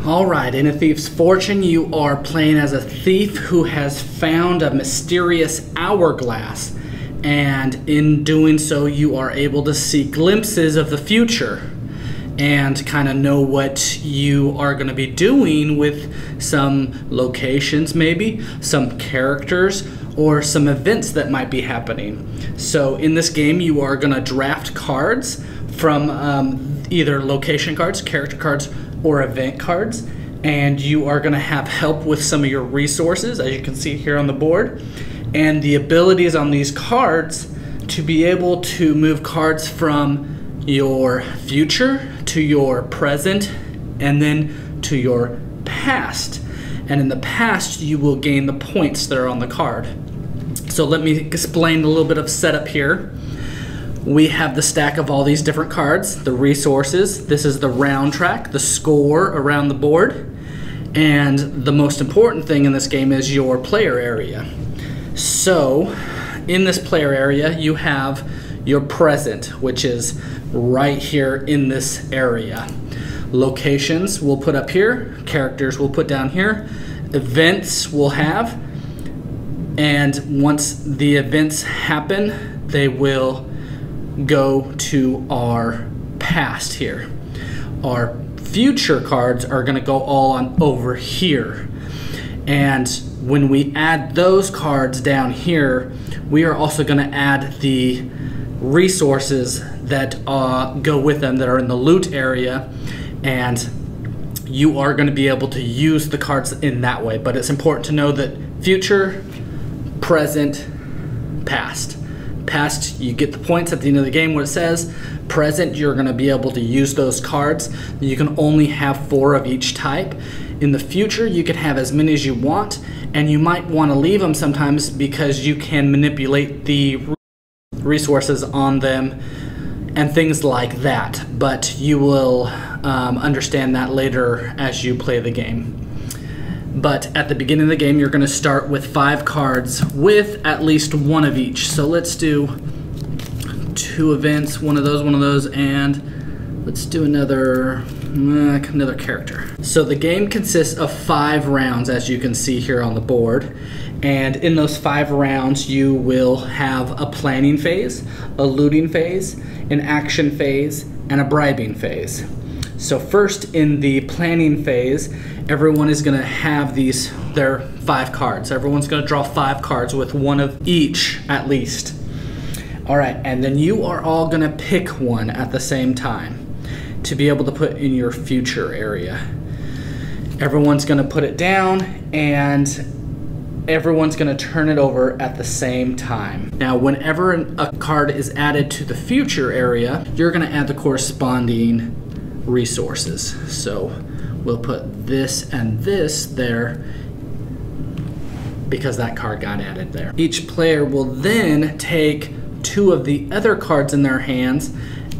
Alright, in A Thief's Fortune, you are playing as a thief who has found a mysterious hourglass, and in doing so you are able to see glimpses of the future and kind of know what you are going to be doing with some locations, maybe some characters, or some events that might be happening. So in this game you are going to draft cards from either location cards, character cards, or event cards, and you are going to have help with some of your resources, as you can see here on the board, and the abilities on these cards to be able to move cards from your future to your present and then to your past. And in the past you will gain the points that are on the card. So let me explain a little bit of setup here. We have the stack of all these different cards, the resources. This is the round track, the score around the board. And the most important thing in this game is your player area. So in this player area, you have your present, which is right here in this area. Locations we'll put up here, characters we'll put down here, events we'll have, and once the events happen, they will go to our past here. Our future cards are going to go all on over here, and when we add those cards down here, we are also going to add the resources that go with them that are in the loot area, and you are going to be able to use the cards in that way. But it's important to know that future, present, past. Past, you get the points at the end of the game, what it says. Present, you're going to be able to use those cards. You can only have 4 of each type. In the future, you can have as many as you want, and you might want to leave them sometimes because you can manipulate the resources on them and things like that. But you will understand that later as you play the game. But at the beginning of the game, you're going to start with 5 cards with at least 1 of each. So let's do 2 events, one of those, and let's do another character. So the game consists of 5 rounds, as you can see here on the board. And in those 5 rounds, you will have a planning phase, a looting phase, an action phase, and a bribing phase. So first, in the planning phase, everyone is going to have their 5 cards. Everyone's going to draw 5 cards with 1 of each at least. All right, and then you are all going to pick one at the same time to be able to put in your future area. Everyone's going to put it down, and everyone's going to turn it over at the same time. Now, whenever a card is added to the future area, you're going to add the corresponding resources. So we'll put this and this there because that card got added there. Each player will then take 2 of the other cards in their hands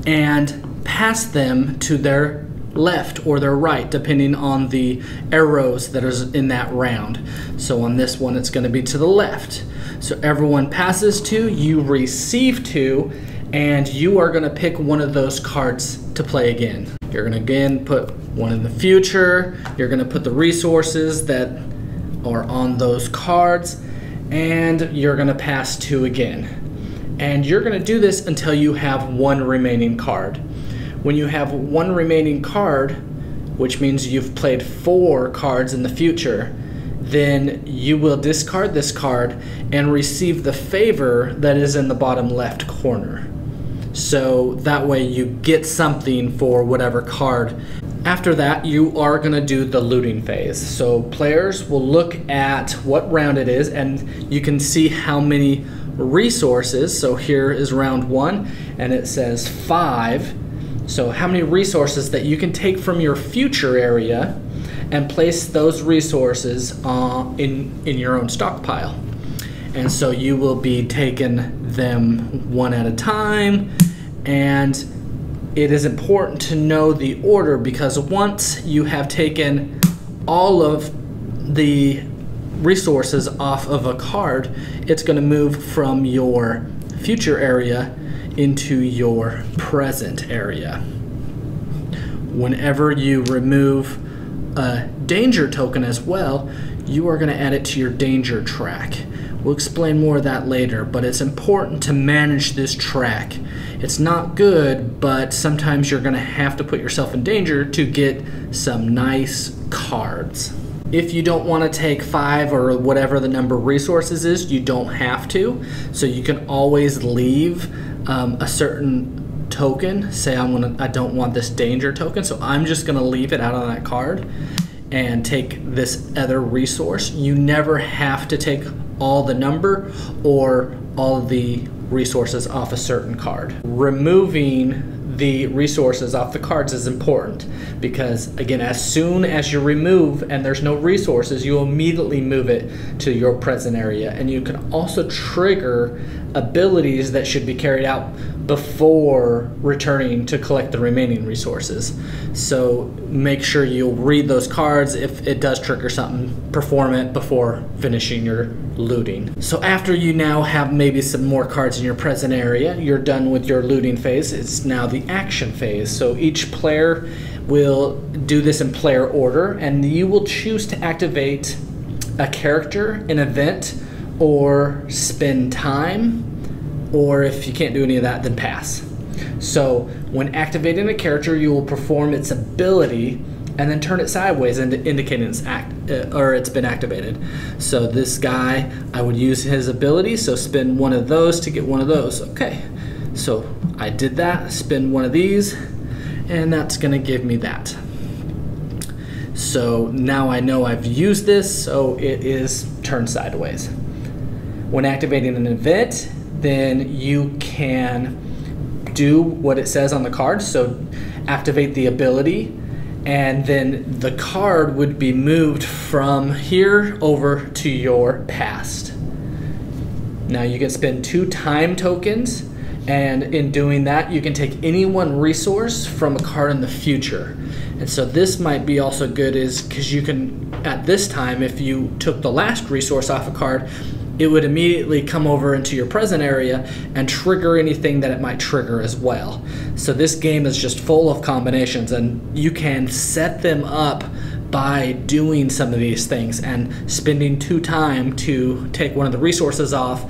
and pass them to their left or their right, depending on the arrows that is in that round. So on this one, it's going to be to the left. So everyone passes 2, you receive 2, and you are going to pick one of those cards to play again. You're going to again put 1 in the future, you're going to put the resources that are on those cards, and you're going to pass 2 again. And you're going to do this until you have 1 remaining card. When you have 1 remaining card, which means you've played 4 cards in the future, then you will discard this card and receive the favor that is in the bottom left corner. So that way you get something for whatever card. After that, you are going to do the looting phase. So players will look at what round it is, and you can see how many resources. So here is round 1, and it says 5. So how many resources that you can take from your future area and place those resources in your own stockpile. And so you will be taking them one at a time, and it is important to know the order, because once you have taken all of the resources off of a card, it's going to move from your future area into your present area. Whenever you remove a danger token as well, you are going to add it to your danger track. We'll explain more of that later, but it's important to manage this track. It's not good, but sometimes you're going to have to put yourself in danger to get some nice cards. If you don't want to take 5 or whatever the number of resources is, you don't have to. So you can always leave a certain token. Say I don't want this danger token, so I'm just going to leave it out on that card and take this other resource. You never have to take all the number or all the resources off a certain card. Removing the resources off the cards is important because, again, as soon as you remove and there's no resources, you immediately move it to your present area. And you can also trigger abilities that should be carried out before returning to collect the remaining resources. So make sure you'll read those cards. If it does trigger something, perform it before finishing your looting. So after you now have maybe some more cards in your present area, you're done with your looting phase. It's now the action phase. So each player will do this in player order, and you will choose to activate a character, an event, or spend time, or if you can't do any of that, then pass. So when activating a character, you will perform its ability and then turn it sideways indicating it's been activated. So this guy, I would use his ability, so spend one of those to get one of those. Okay, so I did that, spend one of these, and that's gonna give me that. So now I know I've used this, so it is turned sideways. When activating an event, then you can do what it says on the card. So activate the ability, and then the card would be moved from here over to your past. Now you can spend 2 time tokens, and in doing that you can take any one resource from a card in the future. And so this might be also good is because you can, at this time, if you took the last resource off a card, it would immediately come over into your present area and trigger anything that it might trigger as well. So this game is just full of combinations, and you can set them up by doing some of these things and spending 2 time to take one of the resources off,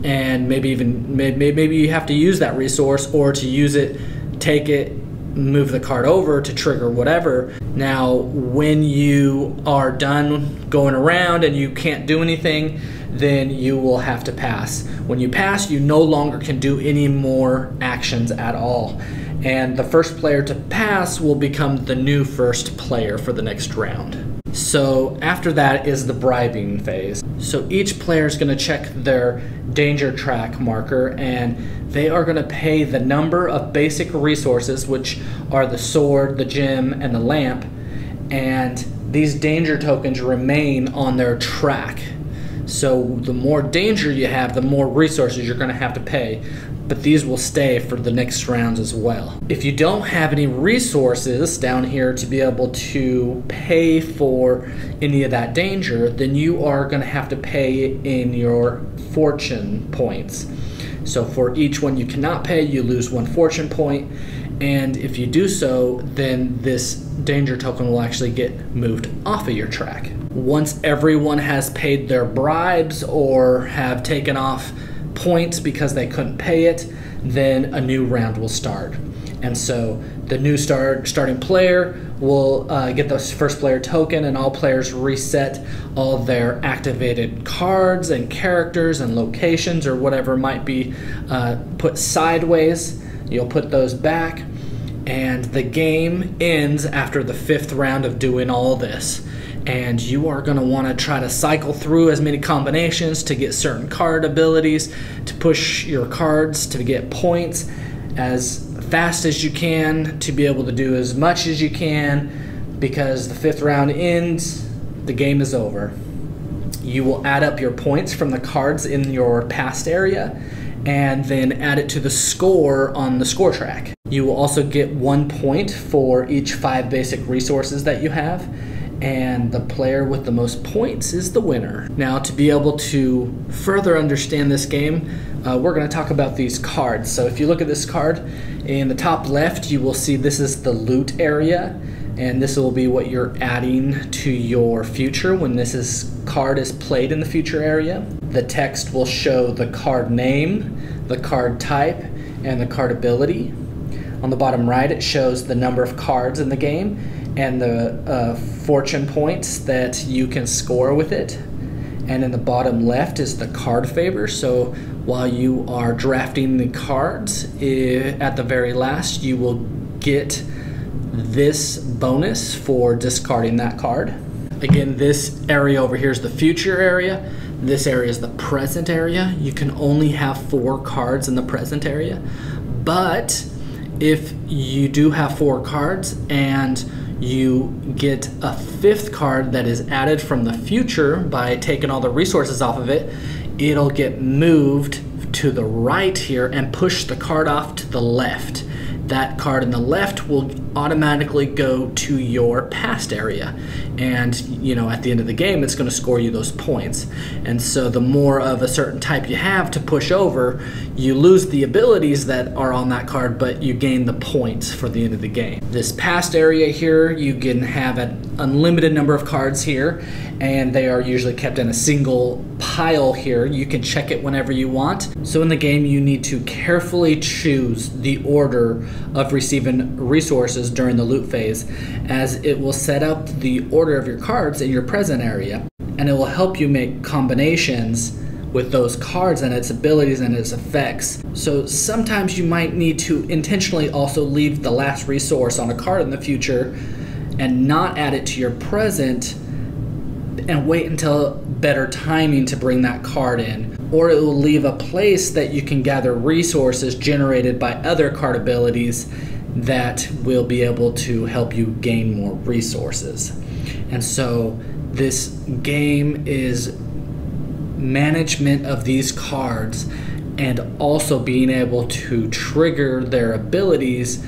and maybe you have to use that resource, or to use it, take it, move the card over to trigger whatever. Now when you are done going around and you can't do anything, then you will have to pass. When you pass, you no longer can do any more actions at all, and the first player to pass will become the new first player for the next round. So after that is the bribing phase. So each player is going to check their danger track marker, and they are going to pay the number of basic resources, which are the sword, the gem, and the lamp, and these danger tokens remain on their track. So the more danger you have, the more resources you're going to have to pay, but these will stay for the next rounds as well. If you don't have any resources down here to be able to pay for any of that danger, then you are going to have to pay in your fortune points. So for each one you cannot pay, you lose 1 fortune point, and if you do so, then this danger token will actually get moved off of your track. Once everyone has paid their bribes or have taken off points because they couldn't pay it, then a new round will start. And so the new starting player will get the first player token, and all players reset all their activated cards and characters and locations or whatever might be put sideways. You'll put those back, and the game ends after the 5th round of doing all this. And you are going to want to try to cycle through as many combinations to get certain card abilities, to push your cards to get points as fast as you can, to be able to do as much as you can, because the 5th round ends, the game is over. You will add up your points from the cards in your past area and then add it to the score on the score track. You will also get 1 point for each 5 basic resources that you have, and the player with the most points is the winner. Now, to be able to further understand this game, we're going to talk about these cards. So if you look at this card, in the top left you will see this is the loot area, and this will be what you're adding to your future when card is played in the future area. The text will show the card name, the card type, and the card ability. On the bottom right, it shows the number of cards in the game and the fortune points that you can score with it. And in the bottom left is the card favor. So while you are drafting the cards, at the very last, you will get this bonus for discarding that card. Again, this area over here is the future area. This area is the present area. You can only have 4 cards in the present area. But if you do have 4 cards and you get a 5th card that is added from the future by taking all the resources off of it, it'll get moved to the right here and push the card off to the left. That card in the left will automatically go to your past area, and at the end of the game it's going to score you those points. And so the more of a certain type you have to push over, you lose the abilities that are on that card, but you gain the points for the end of the game. This past area here, you can have an unlimited number of cards here, and they are usually kept in a single pile here. You can check it whenever you want. So in the game, you need to carefully choose the order of receiving resources during the loot phase, as it will set up the order of your cards in your present area, and it will help you make combinations with those cards and its abilities and its effects. So sometimes you might need to intentionally also leave the last resource on a card in the future and not add it to your present and wait until better timing to bring that card in. Or it will leave a place that you can gather resources generated by other card abilities that will be able to help you gain more resources. And so this game is management of these cards and also being able to trigger their abilities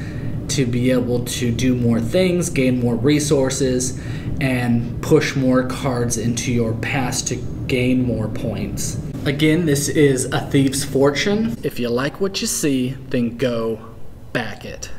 to be able to do more things, gain more resources, and push more cards into your past to gain more points. Again, this is A Thief's Fortune. If you like what you see, then go back it.